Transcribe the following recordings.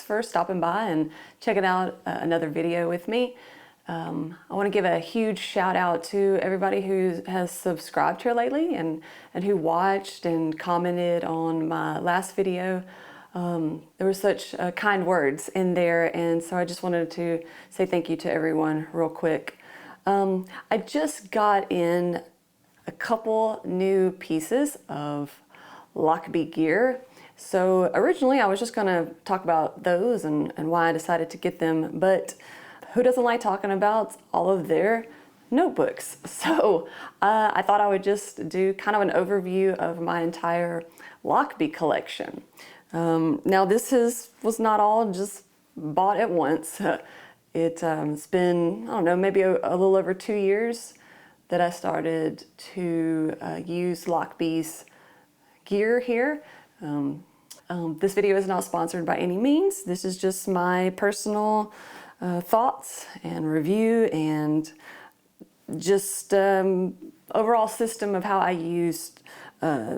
for stopping by and checking out another video with me. I want to give a huge shout out to everybody who has subscribed here lately and who watched and commented on my last video. There were such kind words in there, and so I just wanted to say thank you to everyone real quick. I just got in a couple new pieces of Lochby gear. So originally I was just going to talk about those and why I decided to get them, but who doesn't like talking about all of their notebooks? So I thought I would just do kind of an overview of my entire Lochby collection. Now this was not all just bought at once. It's been, I don't know, maybe a little over 2 years that I started to use Lochby's gear here. This video is not sponsored by any means. This is just my personal thoughts and review and just overall system of how I used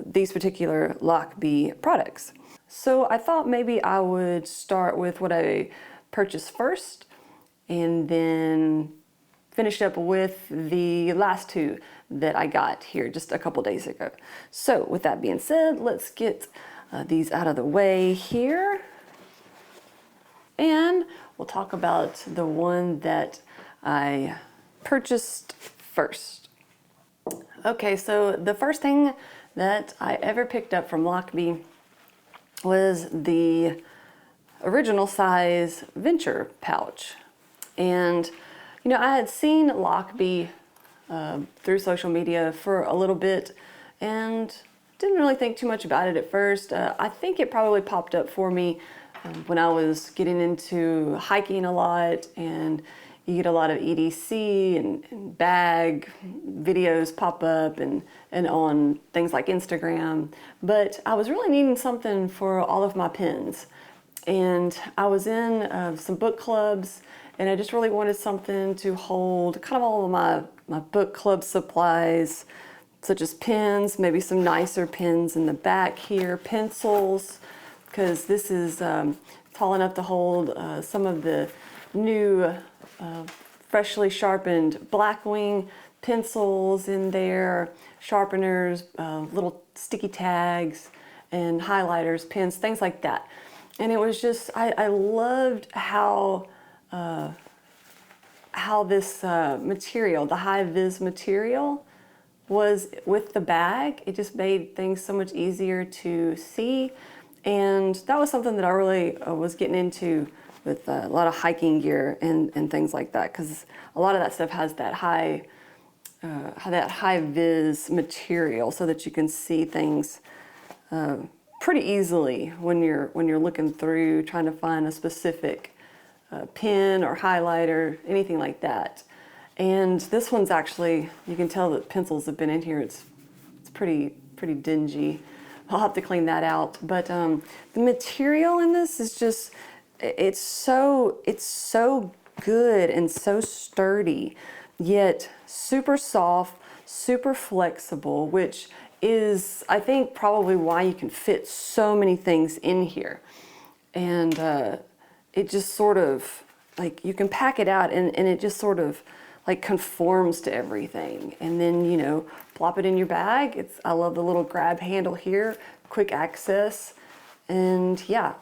these particular Lochby products. So I thought maybe I would start with what I purchased first and then finish up with the last two that I got here just a couple days ago. So with that being said, let's get these out of the way here. And we'll talk about the one that I purchased first. Okay, so the first thing that I ever picked up from Lochby was the original size Venture pouch. And you know, I had seen Lochby through social media for a little bit and didn't really think too much about it at first. I think it probably popped up for me when I was getting into hiking a lot, and you get a lot of EDC and bag videos pop up and on things like Instagram. But I was really needing something for all of my pens. And I was in some book clubs, and I just really wanted something to hold kind of all of my book club supplies, such as pens, maybe some nicer pens in the back here, pencils, because this is tall enough to hold some of the new freshly sharpened Blackwing pencils in there, sharpeners, little sticky tags, and highlighters, pens, things like that. And it was just, I loved how this material, the high-vis material, was with the bag. It just made things so much easier to see. And that was something that I really was getting into with a lot of hiking gear and things like that, because a lot of that stuff has that high-vis material so that you can see things pretty easily when you're looking through trying to find a specific pen or highlighter, anything like that. And this one's actually, you can tell that pencils have been in here. It's pretty dingy. I'll have to clean that out. But the material in this is just, it's so good and so sturdy, yet super soft, super flexible, which is, I think, probably why you can fit so many things in here. And it just sort of, like, you can pack it out and it just sort of like conforms to everything. And then, you know, plop it in your bag. I love the little grab handle here, quick access. And yeah,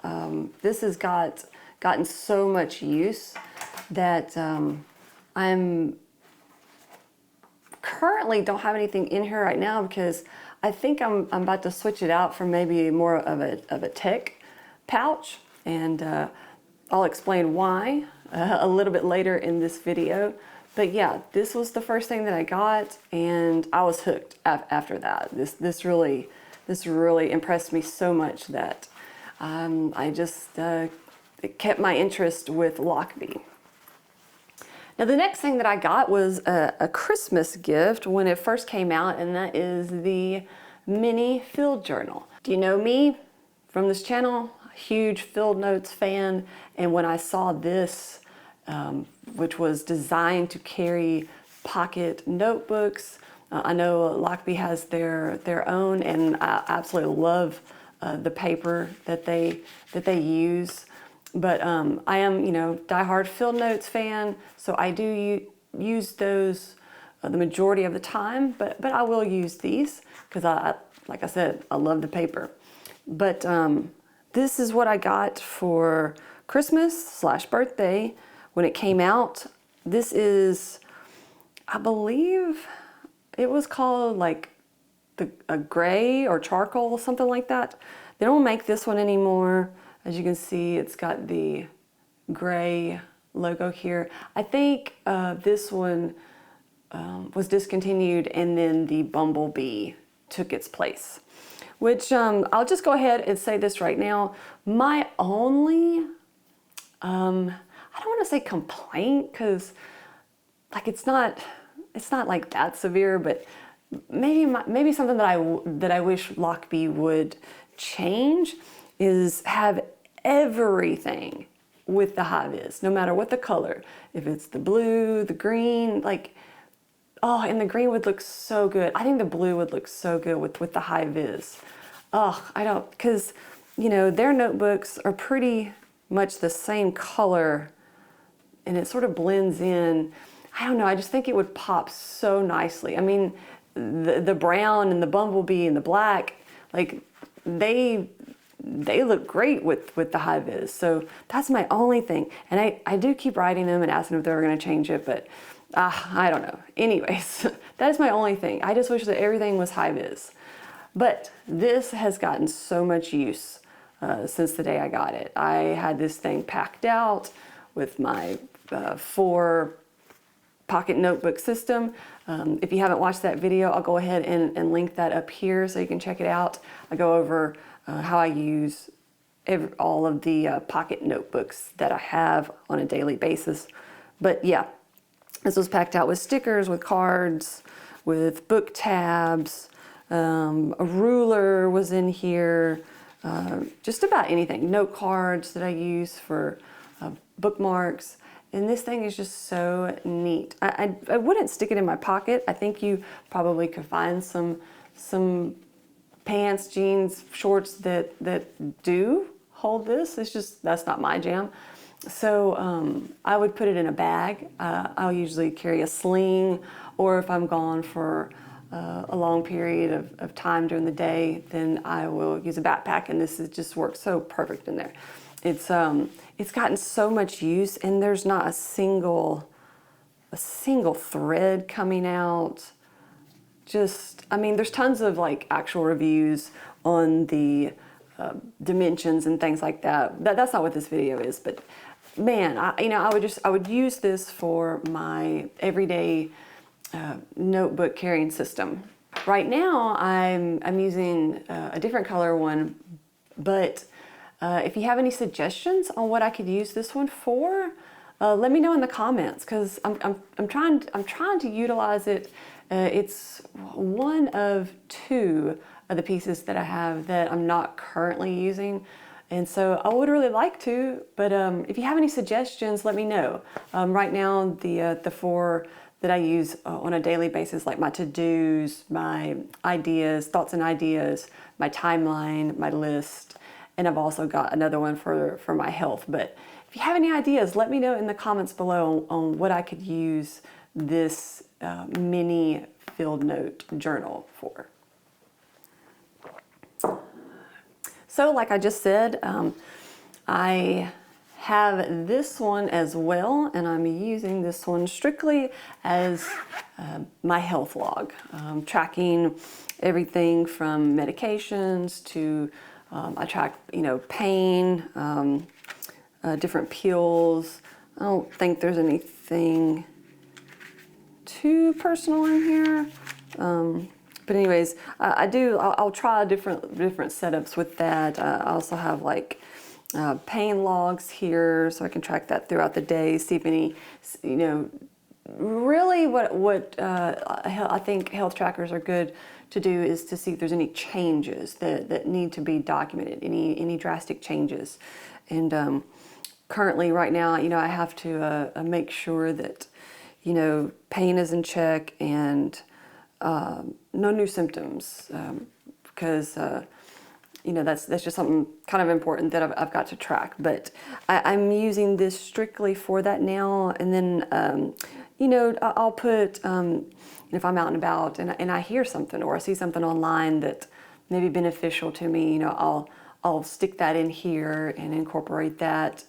this has gotten so much use that I'm currently don't have anything in here right now, because I think I'm about to switch it out for maybe more of a tech pouch, and I'll explain why a little bit later in this video. But yeah, this was the first thing that I got, and I was hooked after that. This really impressed me so much that it kept my interest with Lochby. Now the next thing that I got was a Christmas gift when it first came out, and that is the mini Field Journal. Do you know me from this channel? Huge FieldNotes fan, and when I saw this, which was designed to carry pocket notebooks, I know Lochby has their own, and I absolutely love the paper that they use. But I am, diehard FieldNotes fan, so I do use those the majority of the time, but I will use these because like I said, I love the paper. But this is what I got for Christmas/birthday when it came out. This is, I believe it was called like a gray or charcoal, something like that. They don't make this one anymore. As you can see, it's got the gray logo here. I think this one was discontinued, and then the Bumblebee took its place. Which I'll just go ahead and say this right now. My only, I don't want to say complaint, because like it's not like that severe, but maybe something that I wish Lochby would change is have everything with the high vis, no matter what the color. If it's the blue, the green, like, oh, and the green would look so good. I think the blue would look so good with the high vis. Oh, I don't, because, their notebooks are pretty much the same color, and it sort of blends in. I don't know, I just think it would pop so nicely. I mean, the brown and the Bumblebee and the black, like, they look great with the high vis. So that's my only thing. And I do keep writing them and asking them if they're going to change it, but I don't know. Anyways, that is my only thing. I just wish that everything was high vis. But this has gotten so much use since the day I got it. I had this thing packed out with my 4 pocket notebook system. If you haven't watched that video, I'll go ahead and link that up here so you can check it out. I go over how I use all of the pocket notebooks that I have on a daily basis. But yeah, this was packed out with stickers, with cards, with book tabs, a ruler was in here, just about anything. Note cards that I use for bookmarks. And this thing is just so neat. I wouldn't stick it in my pocket. I think you probably could find some pants, jeans, shorts that do hold this. It's just, that's not my jam. So I would put it in a bag. I'll usually carry a sling, or if I'm gone for a long period of time during the day, then I will use a backpack, and this just works so perfect in there. It's gotten so much use, and there's not a single thread coming out. Just, I mean, there's tons of like actual reviews on the dimensions and things like that. That's not what this video is, but man, I would use this for my everyday notebook carrying system. Right now, I'm using a different color one, but if you have any suggestions on what I could use this one for, let me know in the comments, because I'm trying to utilize it. It's one of 2 of the pieces that I have that I'm not currently using, and so I would really like to. But if you have any suggestions, let me know. Right now, the 4 that I use on a daily basis, like my to-dos, my ideas, thoughts and ideas, my timeline, my list. And I've also got another one for my health. But if you have any ideas, let me know in the comments below on what I could use this mini field note journal for. So like I just said, I have this one as well, and I'm using this one strictly as my health log, tracking everything from medications to I track, pain, different pills. I don't think there's anything too personal in here. But anyways, I'll try different setups with that. I also have like pain logs here, so I can track that throughout the day, see if any, really what I think health trackers are good to do is to see if there's any changes that need to be documented, any drastic changes. And currently right now, I have to make sure that, pain is in check and no new symptoms, because you know, that's just something kind of important that I've got to track. But I'm using this strictly for that now. And then, you know, I'll put, if I'm out and about and I hear something or I see something online that may be beneficial to me, you know, I'll stick that in here and incorporate that.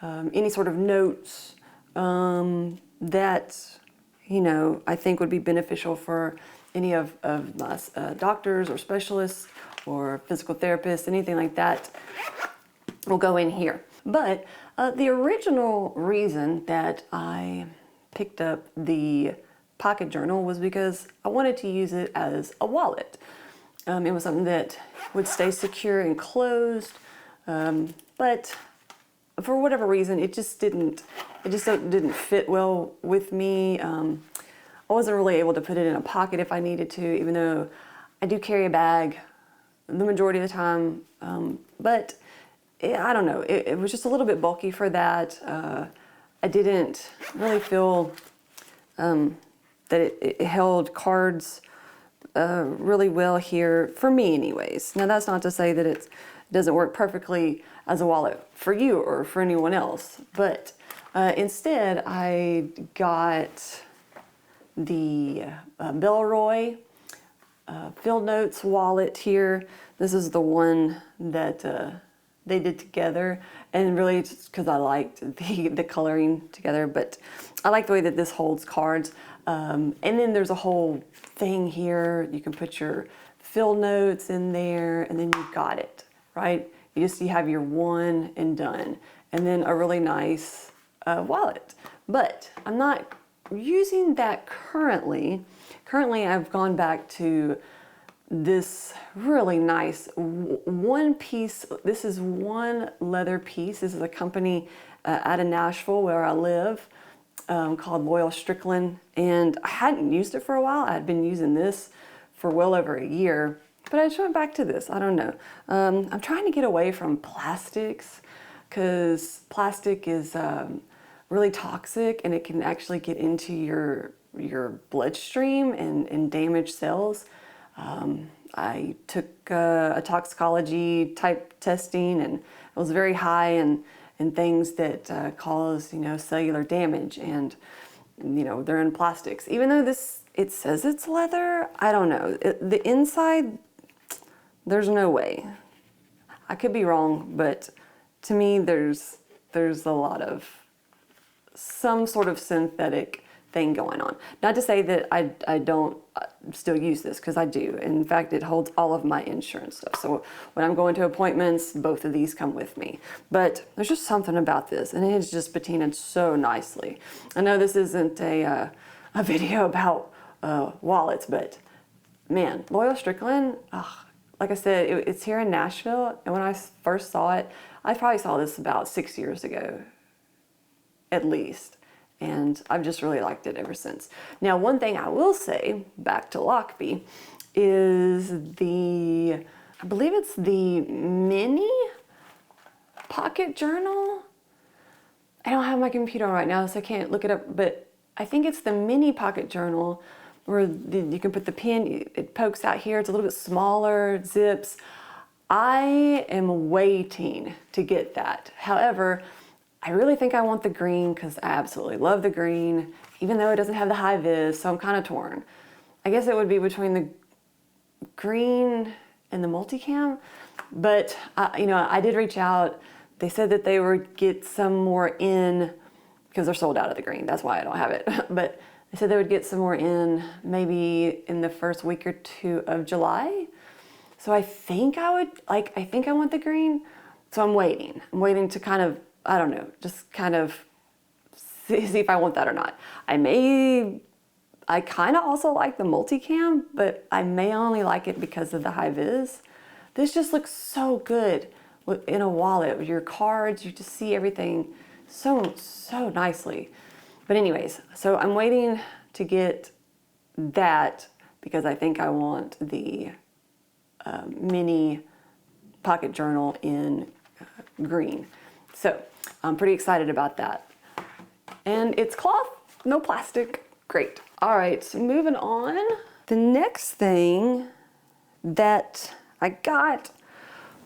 Any sort of notes that, you know, I think would be beneficial for any of my doctors or specialists or physical therapists, anything like that will go in here. But the original reason that I picked up the pocket journal was because I wanted to use it as a wallet. It was something that would stay secure and closed, but for whatever reason, it just didn't fit well with me. I wasn't really able to put it in a pocket if I needed to, even though I do carry a bag the majority of the time. But I don't know, it was just a little bit bulky for that. I didn't really feel that it held cards really well here, for me anyways. Now that's not to say that it doesn't work perfectly as a wallet for you or for anyone else, but instead I got the Bellroy Field Notes wallet here. This is the one that they did together, and really it's because I liked the coloring together, but I like the way that this holds cards. And then there's a whole thing here. You can put your field notes in there, and then you've got it, right? You have your one and done, and then a really nice wallet. But I'm not using that currently. Currently, I've gone back to this really nice one piece. This is one leather piece. This is a company out of Nashville where I live, called Loyal Stricklin, and I hadn't used it for a while. I had been using this for well over a year, but I just went back to this. I don't know. I'm trying to get away from plastics because plastic is really toxic, and it can actually get into your bloodstream and damage cells. I took a toxicology type testing, and it was very high in things that cause, you know, cellular damage, and you know, they're in plastics. Even though it says it's leather, I don't know. The inside, there's no way. I could be wrong, but to me, there's a lot of some sort of synthetic thing going on. Not to say that I don't still use this, because I do. In fact, it holds all of my insurance stuff. So when I'm going to appointments, both of these come with me. But there's just something about this, and it is just patinaed so nicely. I know this isn't a video about wallets, but man, Loyal Stricklin, like I said, it's here in Nashville, and when I first saw it, I probably saw this about 6 years ago, at least. And I've just really liked it ever since. Now, one thing I will say, back to Lochby, is I believe it's the mini pocket journal. I don't have my computer on right now, so I can't look it up, but I think it's the mini pocket journal where you can put the pen, it pokes out here, it's a little bit smaller, zips. I am waiting to get that. However, I really think I want the green because I absolutely love the green, even though it doesn't have the high vis, so I'm kind of torn. I guess it would be between the green and the multicam, but you know, I did reach out. They said that they would get some more in because they're sold out of the green. That's why I don't have it. But they said they would get some more in maybe in the first week or two of July. So I think I want the green. So I'm waiting. I'm waiting to kind of, I don't know, just kind of see if I want that or not. I kind of also like the multicam, but I may only like it because of the high vis. This just looks so good in a wallet with your cards. You just see everything so nicely. But anyways, so I'm waiting to get that because I think I want the mini pocket journal in green. So I'm pretty excited about that. And it's cloth, no plastic. Great. All right, so moving on. The next thing that I got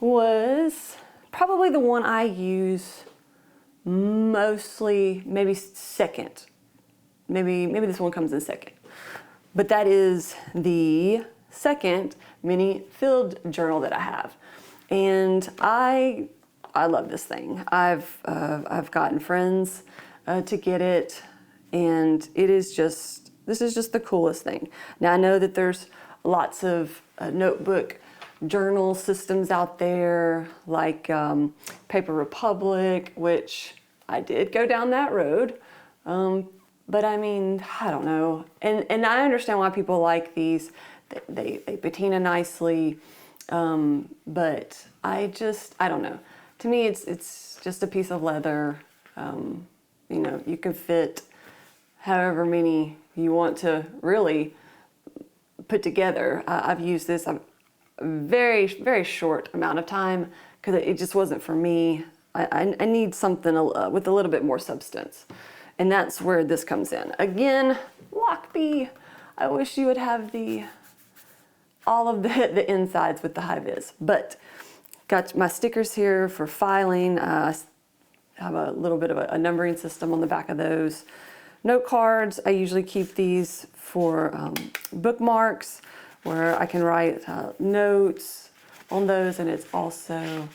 was probably the one I use mostly, maybe second. Maybe this one comes in second. But that is the second mini field journal that I have. And I love this thing. I've gotten friends to get it, and this is just the coolest thing. Now I know that there's lots of notebook journal systems out there, like Paper Republic, which I did go down that road. But I mean, I don't know. And I understand why people like these. They patina nicely. But I don't know. To me, it's just a piece of leather. You know, you can fit however many you want to really put together. I've used this a very, very short amount of time because it just wasn't for me. I need something with a little bit more substance. And that's where this comes in. Again, Lochby. I wish you would have all of the insides with the high vis. But got my stickers here for filing. I have a little bit of a numbering system on the back of those. Note cards, I usually keep these for bookmarks where I can write notes on those, and it's also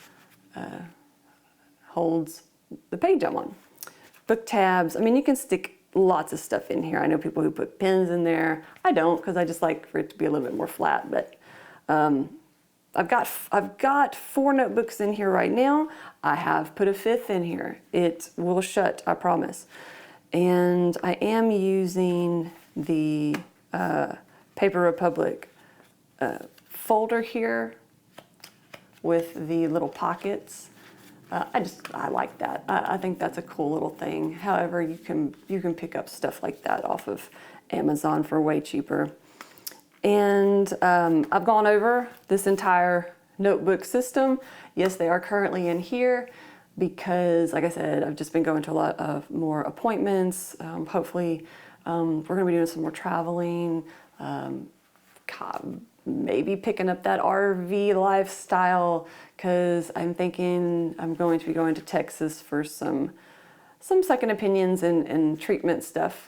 holds the page I'm on. Book tabs, I mean, you can stick lots of stuff in here. I know people who put pins in there. I don't, because I just like for it to be a little bit more flat, but I've got 4 notebooks in here right now. I have put a 5th in here. It will shut, I promise. And I am using the Paper Republic folder here with the little pockets. I like that. I think that's a cool little thing. However, you can pick up stuff like that off of Amazon for way cheaper. And I've gone over this entire notebook system. Yes, they are currently in here because, like I said, I've just been going to a lot of more appointments. Hopefully, we're going to be doing some more traveling. Maybe picking up that RV lifestyle, because I'm thinking I'm going to be going to Texas for some second opinions and treatment stuff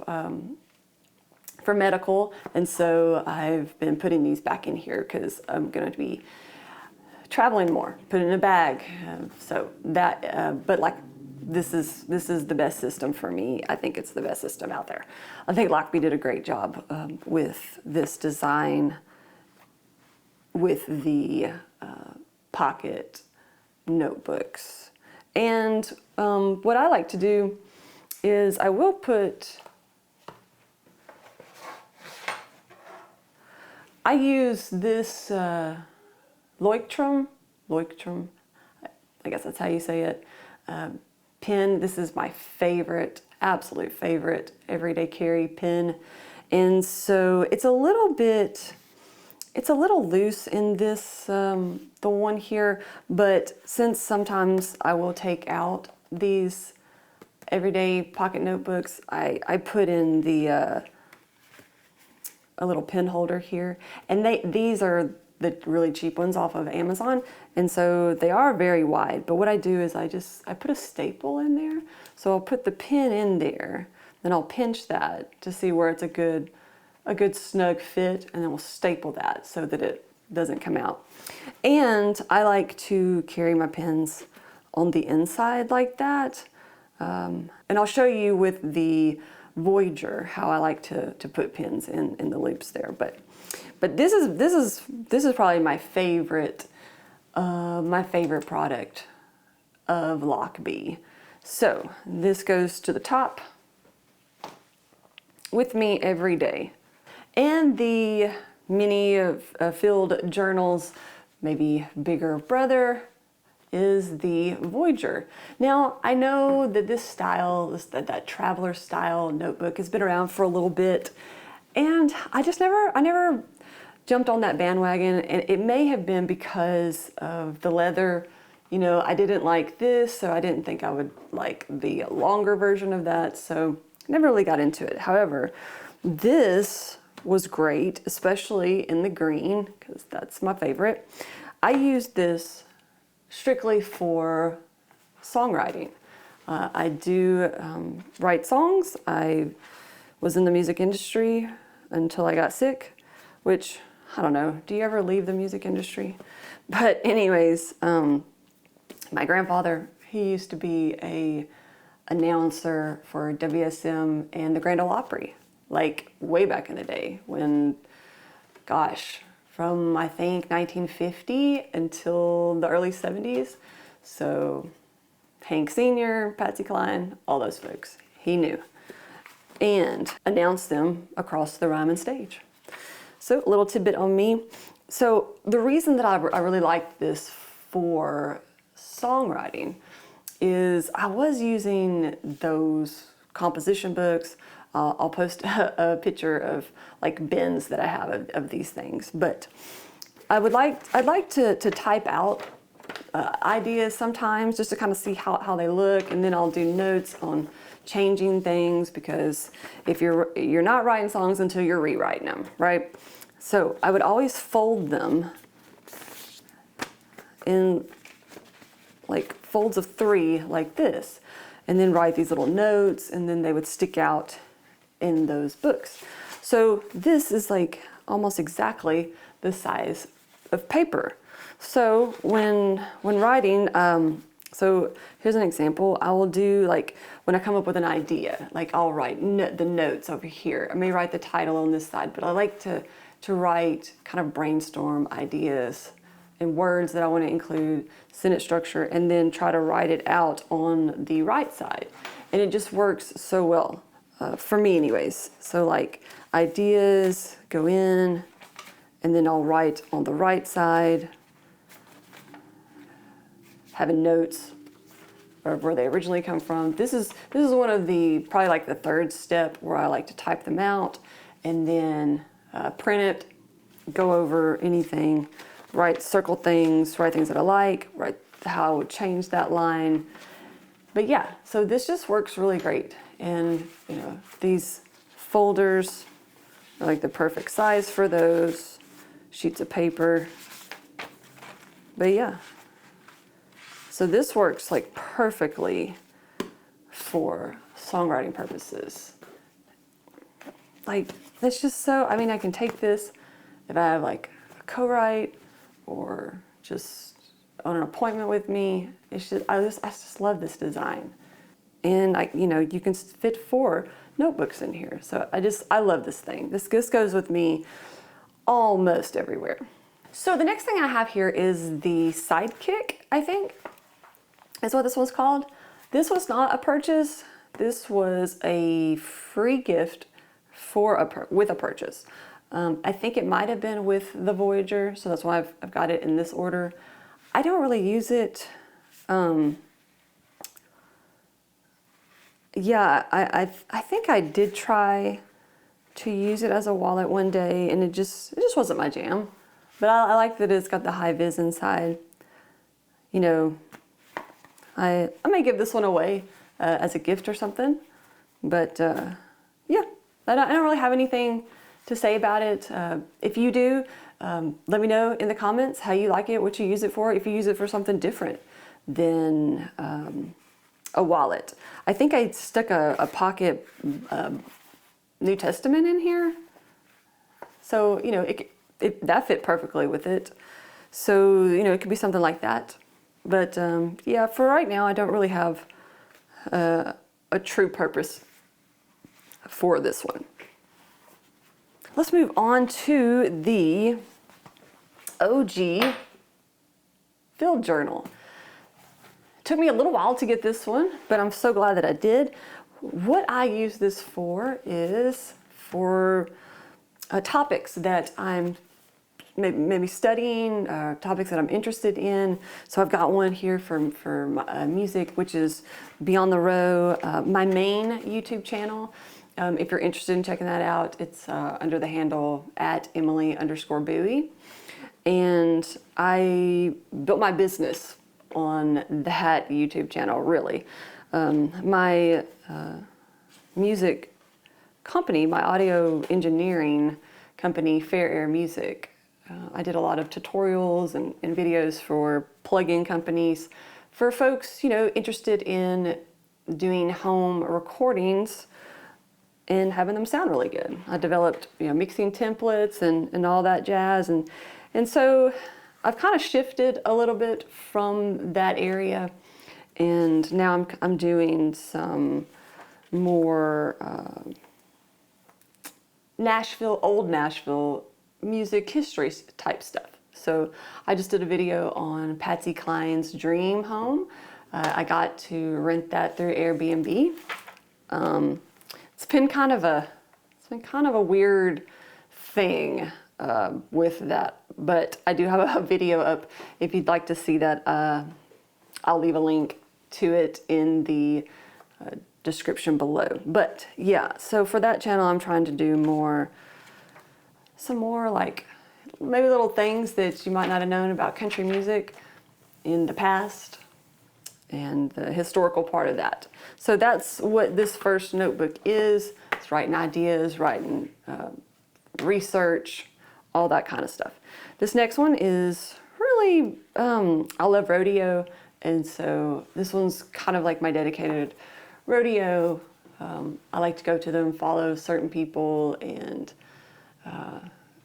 for medical. And so I've been putting these back in here because I'm going to be traveling more, put it in a bag. So that, but like, this is the best system for me. I think it's the best system out there. I think Lochby did a great job with this design, with the pocket notebooks. And what I like to do is I will put, I use this Leuchtturm, I guess that's how you say it, pen. This is my favorite, absolute favorite everyday carry pen. And so it's a little loose in this, the one here, but since sometimes I will take out these everyday pocket notebooks, I put in the a little pen holder here, and these are the really cheap ones off of Amazon, and so they are very wide. But what I do is I put a staple in there, so I'll put the pen in there, then I'll pinch that to see where it's a good snug fit, and then we'll staple that so that it doesn't come out. And I like to carry my pens on the inside like that, and I'll show you with the Voyager how I like to put pins in the loops there. But this is probably my favorite product of Lochby. So this goes to the top with me every day. And the mini field journals, maybe bigger brother, is the Voyager. Now, I know that this style, that traveler style notebook has been around for a little bit, and I never jumped on that bandwagon, and it may have been because of the leather. You know, I didn't like this, so I didn't think I would like the longer version of that, so never really got into it. However, this was great, especially in the green, because that's my favorite. I used this strictly for songwriting. I do write songs. I was in the music industry until I got sick, which, I don't know, do you ever leave the music industry? But anyways, my grandfather, he used to be a announcer for WSM and the Grand Ole Opry, like way back in the day when, gosh, from I think 1950 until the early 70s. So Hank Sr., Patsy Cline, all those folks, he knew, and announced them across the Ryman stage. So a little tidbit on me. So the reason that I really liked this for songwriting is I was using those composition books. I'll post a picture of like bins that I have of these things, but I'd like to type out ideas sometimes just to kind of see how they look, and then I'll do notes on changing things, because if you're not writing songs until you're rewriting them, right? So I would always fold them in like folds of 3 like this, and then write these little notes, and then they would stick out in those books. So this is like almost exactly the size of paper. So when writing, so here's an example. I will do, like, when I come up with an idea, like I'll write the notes over here. I may write the title on this side, but I like to write, kind of brainstorm ideas and words that I want to include, sentence structure, and then try to write it out on the right side. And it just works so well, for me anyways. So like ideas go in, and then I'll write on the right side, having notes of where they originally come from. This is one of the, probably like the 3rd step, where I like to type them out and then print it, go over anything, circle things, write things that I like, write how I would change that line. But yeah, so this just works really great. And you know, these folders are like the perfect size for those sheets of paper. But yeah, so this works like perfectly for songwriting purposes. Like, that's just so, I mean, I can take this if I have like a co-write or just on an appointment with me. It's just, I just love this design. And you know, you can fit 4 notebooks in here. So I love this thing. This goes with me almost everywhere. So the next thing I have here is the Sidekick, I think is what this one's called. This was not a purchase. This was a free gift with a purchase. I think it might have been with the Voyager, so that's why I've got it in this order. I don't really use it. Yeah, I think I did try to use it as a wallet one day, and it just wasn't my jam. But I like that it's got the high vis inside. You know, I may give this one away as a gift or something. But yeah, I don't really have anything to say about it. If you do, let me know in the comments how you like it, what you use it for, if you use it for something different than a wallet. I think I stuck a pocket New Testament in here. So, you know, that fit perfectly with it. So, you know, it could be something like that. But yeah, for right now, I don't really have a true purpose for this one. Let's move on to the OG Field Journal. It took me a little while to get this one, but I'm so glad that I did. What I use this for is for topics that I'm maybe studying, topics that I'm interested in. So I've got one here for music, which is Beyond the Row, my main YouTube channel. If you're interested in checking that out, it's under the handle @Emily_Bowie. And I built my business on that YouTube channel, really. My music company, my audio engineering company, Fair Air Music, I did a lot of tutorials and videos for plug-in companies for folks, interested in doing home recordings and having them sound really good. I developed, mixing templates and all that jazz. And so I've kind of shifted a little bit from that area. And now I'm doing some more old Nashville music history type stuff. So I just did a video on Patsy Cline's dream home. I got to rent that through Airbnb. It's been kind of a weird thing with that, but I do have a video up. If you'd like to see that, I'll leave a link to it in the description below. But yeah, so for that channel, I'm trying to do some more like maybe little things that you might not have known about country music in the past and the historical part of that. So that's what this first notebook is. It's writing ideas, writing research, all that kind of stuff. This next one is really, I love rodeo, and so this one's kind of like my dedicated rodeo. I like to go to them, follow certain people, and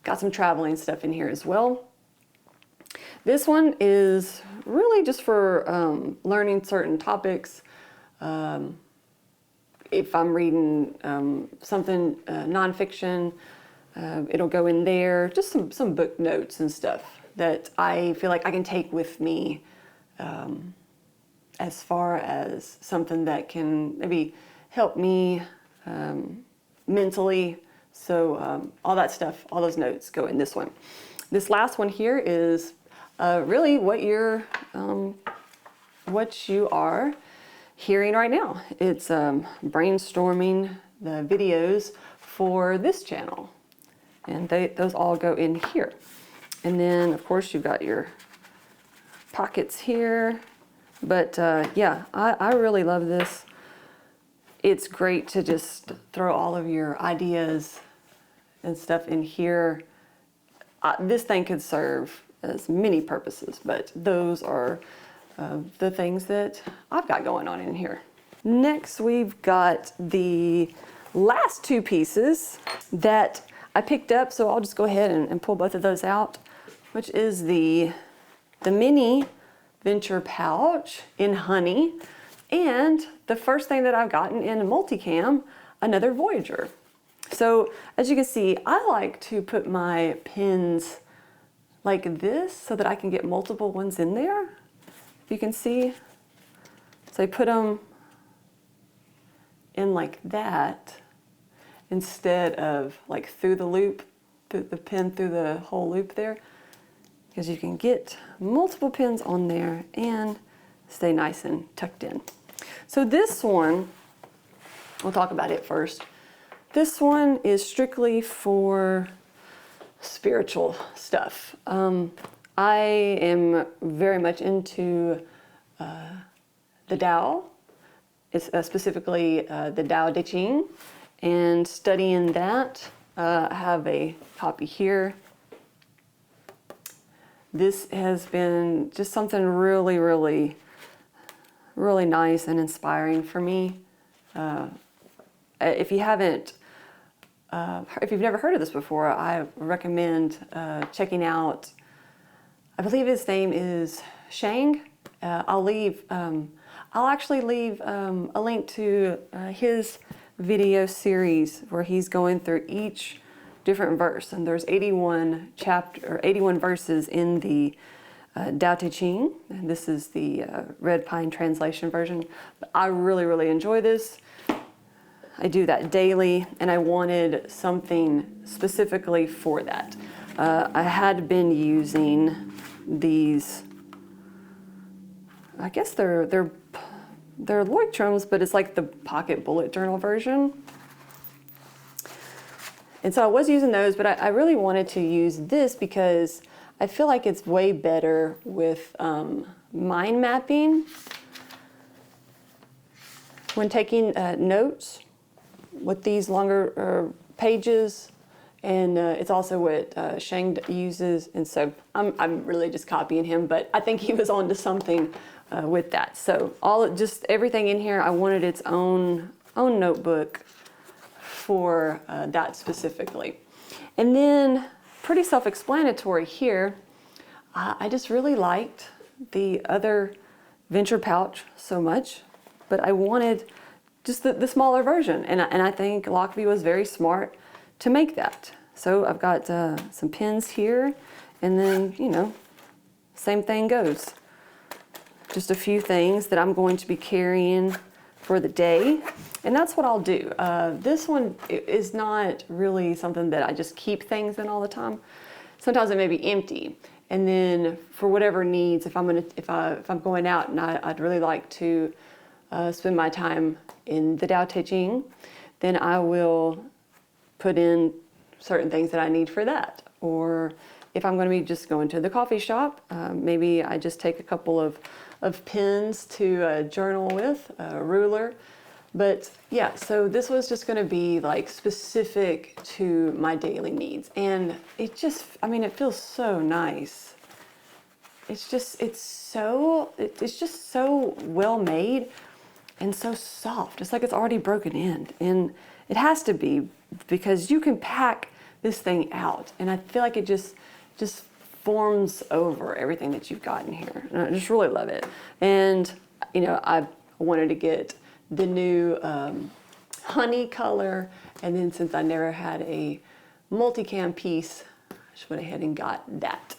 got some traveling stuff in here as well. This one is really just for learning certain topics. If I'm reading something nonfiction, it'll go in there. Just some book notes and stuff that I feel like I can take with me as far as something that can maybe help me mentally. So all that stuff, all those notes go in this one. This last one here is really what you are hearing right now. It's brainstorming the videos for this channel, and those all go in here. And then of course you've got your pockets here. But yeah, I really love this. It's great to just throw all of your ideas and stuff in here. This thing could serve as many purposes, but those are the things that I've got going on in here. Next, we've got the last two pieces that I picked up, so I'll just go ahead and pull both of those out, which is the mini venture pouch in honey, and the first thing that I've gotten in a multicam, another Voyager. So as you can see, I like to put my pins like this so that I can get multiple ones in there. If you can see, so I put them in like that instead of like through the loop, the pin through the whole loop there, because you can get multiple pins on there and stay nice and tucked in. So this one, we'll talk about it first. This one is strictly for spiritual stuff. I am very much into the Tao. It's specifically the Tao Te Ching, and studying that. I have a copy here. This has been just something really, really, really nice and inspiring for me. If you've never heard of this before, I recommend checking out. I believe his name is Shang. I'll actually leave a link to his video series where he's going through each different verse, and there's 81 verses in the Tao Te Ching, and this is the Red Pine translation version. But I really, really enjoy this. I do that daily, and I wanted something specifically for that. I had been using these, I guess they're Leuchtturms, but it's like the pocket bullet journal version. And so I was using those, but I really wanted to use this because I feel like it's way better with mind mapping when taking notes with these longer pages. And it's also what Shang uses, and so I'm really just copying him, but I think he was onto something with that. So just everything in here, I wanted its own notebook for that specifically. And then pretty self-explanatory here, I just really liked the other Venture pouch so much, but I wanted just the smaller version, and I think Lochby was very smart to make that. So I've got some pins here, and then, you know, same thing goes. Just a few things that I'm going to be carrying for the day, and that's what I'll do. This one is not really something that I just keep things in all the time. Sometimes it may be empty, and then for whatever needs, if I'm going out and I'd really like to spend my time in the Tao Te Ching, then I will put in certain things that I need for that. Or if I'm going to be just going to the coffee shop, maybe I just take a couple of pens to journal with, a ruler. But yeah, so this was just going to be like specific to my daily needs, and it just, I mean, it feels so nice. It's just so well made and so soft. It's like it's already broken in, and it has to be, because you can pack this thing out, and I feel like it just forms over everything that you've got in here, and I just really love it. And you know, I wanted to get the new honey color, and then since I never had a multicam piece, I just went ahead and got that.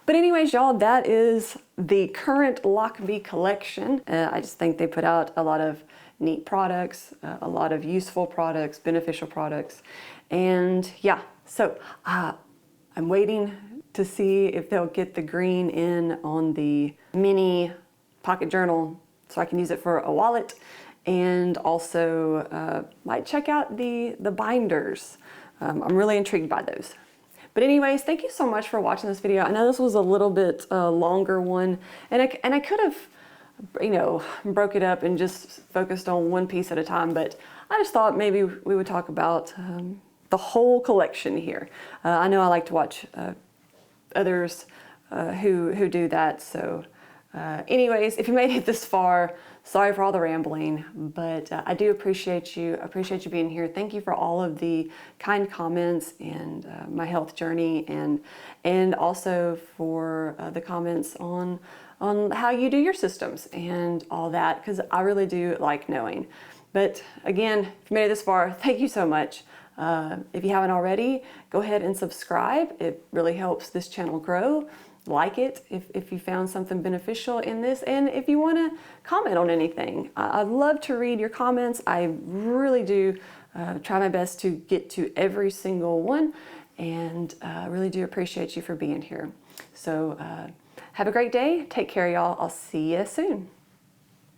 But anyways, y'all, that is the current Lochby collection. I just think they put out a lot of neat products, a lot of useful products, beneficial products. And yeah, so I'm waiting to see if they'll get the green in on the mini pocket journal so I can use it for a wallet, and also might check out the binders. I'm really intrigued by those. But anyways, thank you so much for watching this video. I know this was a little bit longer one, and I could have, you know, broke it up and just focused on one piece at a time, but I just thought maybe we would talk about the whole collection here. I know I like to watch others who do that, so anyways, if you made it this far, sorry for all the rambling, but I do appreciate you being here. Thank you for all of the kind comments and my health journey, and also for the comments on how you do your systems and all that, because I really do like knowing. But again, if you made it this far, thank you so much. If you haven't already, go ahead and subscribe. It really helps this channel grow. Like it if you found something beneficial in this, and if you want to comment on anything, I'd love to read your comments. I really do try my best to get to every single one, and I really do appreciate you for being here. So have a great day. Take care, y'all. I'll see you soon.